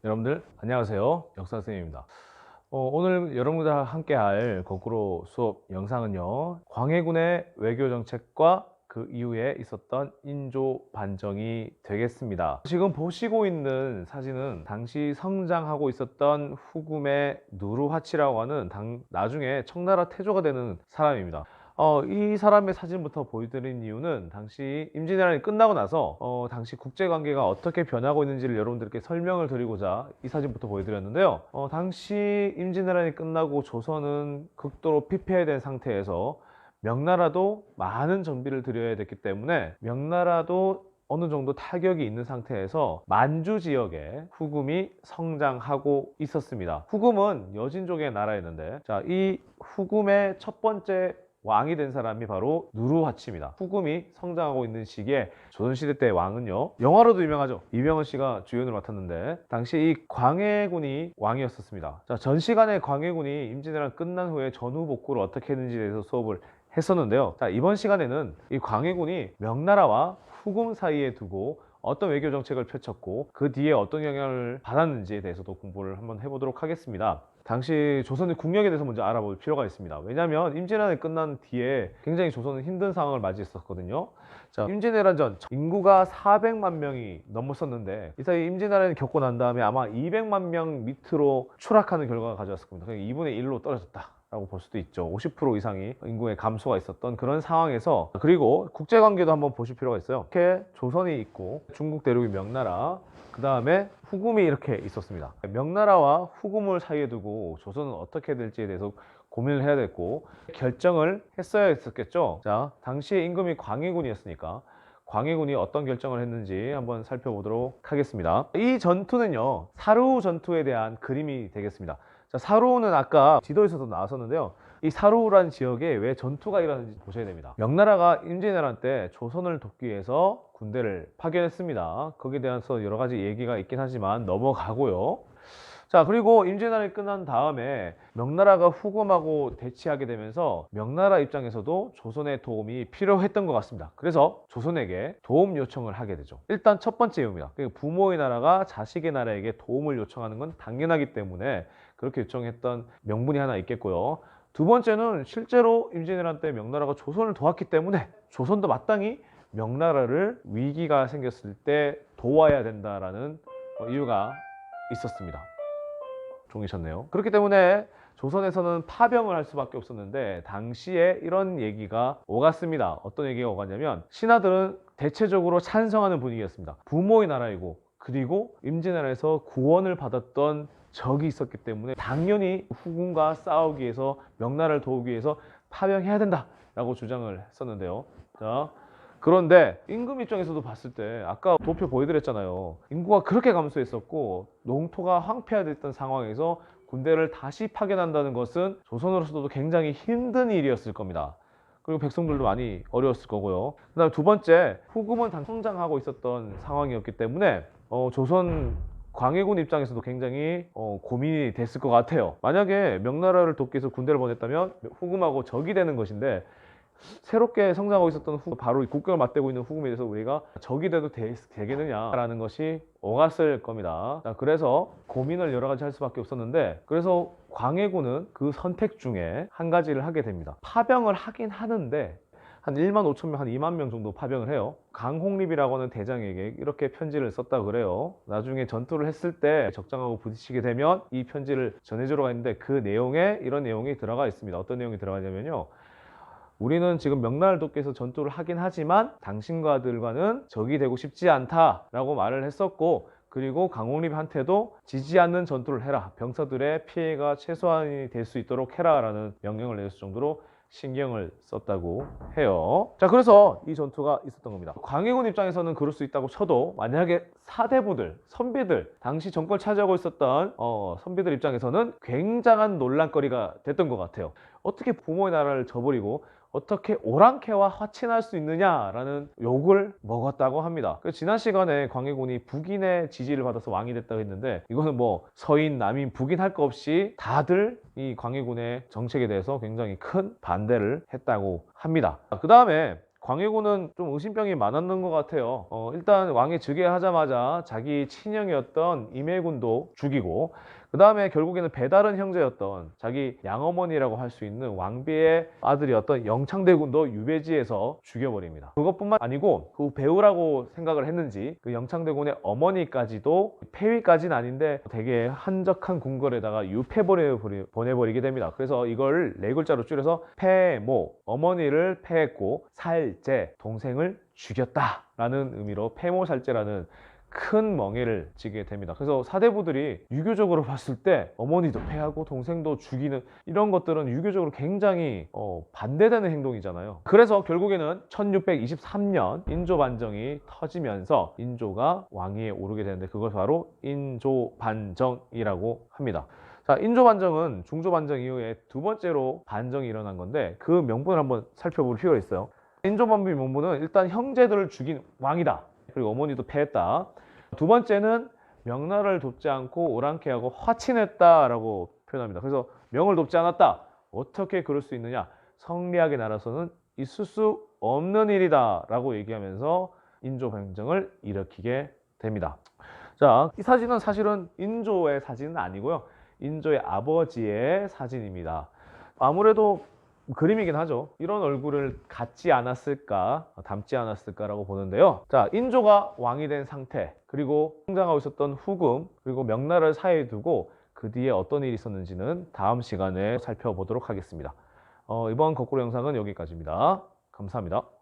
여러분들 안녕하세요. 역사 선생님입니다. 오늘 여러분들과 함께 할 거꾸로 수업 영상은요, 광해군의 외교 정책과 그 이후에 있었던 인조 반정이 되겠습니다. 지금 보시고 있는 사진은 당시 성장하고 있었던 후금의 누르하치라고 하는 나중에 청나라 태조가 되는 사람입니다. 이 사람의 사진부터 보여드린 이유는 당시 임진왜란이 끝나고 나서 당시 국제관계가 어떻게 변하고 있는지를 여러분들께 설명을 드리고자 이 사진부터 보여드렸는데요. 당시 임진왜란이 끝나고 조선은 극도로 피폐해된 상태에서 명나라도 많은 정비를 들여야 됐기 때문에 명나라도 어느 정도 타격이 있는 상태에서 만주 지역에 후금이 성장하고 있었습니다. 후금은 여진족의 나라였는데, 자, 이 후금의 첫 번째 왕이 된 사람이 바로 누르하치입니다. 후금이 성장하고 있는 시기에 조선시대 때 왕은요, 영화로도 유명하죠. 이병헌 씨가 주연을 맡았는데 당시 이 광해군이 왕이었었습니다. 자, 전 시간에 광해군이 임진왜란 끝난 후에 전후복구를 어떻게 했는지에 대해서 수업을 했었는데요. 자, 이번 시간에는 이 광해군이 명나라와 후금 사이에 두고 어떤 외교 정책을 펼쳤고 그 뒤에 어떤 영향을 받았는지에 대해서도 공부를 한번 해보도록 하겠습니다. 당시 조선의 국력에 대해서 먼저 알아볼 필요가 있습니다. 왜냐하면 임진왜란이 끝난 뒤에 굉장히 조선은 힘든 상황을 맞이했었거든요. 자, 임진왜란 전 인구가 400만 명이 넘었었는데 이 사이 임진왜란이 겪고 난 다음에 아마 200만 명 밑으로 추락하는 결과가 가져왔을 겁니다. 그러니까 2분의 1로 떨어졌다 라고 볼 수도 있죠. 50% 이상이 인구의 감소가 있었던 그런 상황에서, 그리고 국제관계도 한번 보실 필요가 있어요. 이렇게 조선이 있고 중국 대륙이 명나라, 그 다음에 후금이 이렇게 있었습니다. 명나라와 후금을 사이에 두고 조선은 어떻게 될지에 대해서 고민을 해야 됐고 결정을 했어야 했었겠죠. 자, 당시에 임금이 광해군이었으니까 광해군이 어떤 결정을 했는지 한번 살펴보도록 하겠습니다. 이 전투는요, 사루 전투에 대한 그림이 되겠습니다. 자, 사루는 아까 지도에서도 나왔었는데요, 이 사루라는 지역에 왜 전투가 일어나는지 보셔야 됩니다. 명나라가 임진왜란 때 조선을 돕기 위해서 군대를 파견했습니다. 거기에 대해서 여러 가지 얘기가 있긴 하지만 넘어가고요. 자, 그리고 임진왜란이 끝난 다음에 명나라가 후금하고 대치하게 되면서 명나라 입장에서도 조선의 도움이 필요했던 것 같습니다. 그래서 조선에게 도움 요청을 하게 되죠. 일단 첫 번째 이유입니다. 부모의 나라가 자식의 나라에게 도움을 요청하는 건 당연하기 때문에 그렇게 요청했던 명분이 하나 있겠고요. 두 번째는 실제로 임진왜란 때 명나라가 조선을 도왔기 때문에 조선도 마땅히 명나라를 위기가 생겼을 때 도와야 된다라는 이유가 있었습니다. 종이셨네요. 그렇기 때문에 조선에서는 파병을 할 수밖에 없었는데 당시에 이런 얘기가 오갔습니다. 어떤 얘기가 오갔냐면 신하들은 대체적으로 찬성하는 분위기였습니다. 부모의 나라이고 그리고 임진왜란에서 구원을 받았던 적이 있었기 때문에 당연히 후금과 싸우기 위해서 명나라를 도우기 위해서 파병해야 된다라고 주장을 했었는데요. 자, 그런데 임금 입장에서도 봤을 때 아까 도표 보여드렸잖아요. 인구가 그렇게 감소했었고 농토가 황폐화됐던 상황에서 군대를 다시 파견한다는 것은 조선으로서도 굉장히 힘든 일이었을 겁니다. 그리고 백성들도 많이 어려웠을 거고요. 그 다음에 두 번째, 후금은 단 성장하고 있었던 상황이었기 때문에 조선 광해군 입장에서도 굉장히 고민이 됐을 것 같아요. 만약에 명나라를 돕기 위해서 군대를 보냈다면 후금하고 적이 되는 것인데 새롭게 성장하고 있었던 바로 국경을 맞대고 있는 후금에 대해서 우리가 적이 돼도 되겠느냐라는 것이 오갔을 겁니다. 자, 그래서 고민을 여러 가지 할 수밖에 없었는데, 그래서 광해군은 그 선택 중에 한 가지를 하게 됩니다. 파병을 하긴 하는데 한 1만 5천 명, 한 2만 명 정도 파병을 해요. 강홍립이라고 하는 대장에게 이렇게 편지를 썼다 그래요. 나중에 전투를 했을 때 적장하고 부딪히게 되면 이 편지를 전해주러 갔는데 그 내용에 이런 내용이 들어가 있습니다. 어떤 내용이 들어가냐면요, 우리는 지금 명나라를 돕기 위해서 전투를 하긴 하지만 당신과들과는 적이 되고 싶지 않다라고 말을 했었고, 그리고 강홍립한테도 지지 않는 전투를 해라, 병사들의 피해가 최소한이 될 수 있도록 해라 라는 명령을 내렸을 정도로 신경을 썼다고 해요. 자, 그래서 이 전투가 있었던 겁니다. 광해군 입장에서는 그럴 수 있다고 쳐도 만약에 사대부들, 선비들, 당시 정권을 차지하고 있었던 선비들 입장에서는 굉장한 논란거리가 됐던 것 같아요. 어떻게 부모의 나라를 저버리고 어떻게 오랑캐와 화친할 수 있느냐라는 욕을 먹었다고 합니다. 지난 시간에 광해군이 북인의 지지를 받아서 왕이 됐다고 했는데, 이거는 뭐 서인, 남인, 북인 할 거 없이 다들 이 광해군의 정책에 대해서 굉장히 큰 반대를 했다고 합니다. 그 다음에 광해군은 좀 의심병이 많았는 것 같아요. 일단 왕이 즉위하자마자 자기 친형이었던 임해군도 죽이고, 그 다음에 결국에는 배다른 형제였던 자기 양어머니라고 할 수 있는 왕비의 아들이었던 영창대군도 유배지에서 죽여버립니다. 그것뿐만 아니고 그 배우라고 생각을 했는지 그 영창대군의 어머니까지도, 폐위까지는 아닌데 되게 한적한 궁궐에다가 유폐 보내버리게 됩니다. 그래서 이걸 네 글자로 줄여서 폐모, 어머니를 폐했고 살제, 동생을 죽였다라는 의미로 폐모살제라는 큰 멍해를 지게 됩니다. 그래서 사대부들이 유교적으로 봤을 때 어머니도 패하고 동생도 죽이는 이런 것들은 유교적으로 굉장히 반대되는 행동이잖아요. 그래서 결국에는 1623년 인조반정이 터지면서 인조가 왕위에 오르게 되는데, 그걸 바로 인조반정이라고 합니다. 자, 인조반정은 중조반정 이후에 두 번째로 반정이 일어난 건데, 그 명분을 한번 살펴볼 필요가 있어요. 인조반정의 명분은 일단 형제들을 죽인 왕이다, 그리고 어머니도 패했다. 두 번째는 명나라를 돕지 않고 오랑캐하고 화친했다라고 표현합니다. 그래서 명을 돕지 않았다. 어떻게 그럴 수 있느냐? 성리학의 나라에서는 있을 수 없는 일이다 라고 얘기하면서 인조반정을 일으키게 됩니다. 자, 이 사진은 사실은 인조의 사진은 아니고요, 인조의 아버지의 사진입니다. 아무래도 그림이긴 하죠. 이런 얼굴을 갖지 않았을까, 닮지 않았을까라고 보는데요. 자, 인조가 왕이 된 상태, 그리고 성장하고 있었던 후금, 그리고 명나라를 사이에 두고 그 뒤에 어떤 일이 있었는지는 다음 시간에 살펴보도록 하겠습니다. 이번 거꾸로 영상은 여기까지입니다. 감사합니다.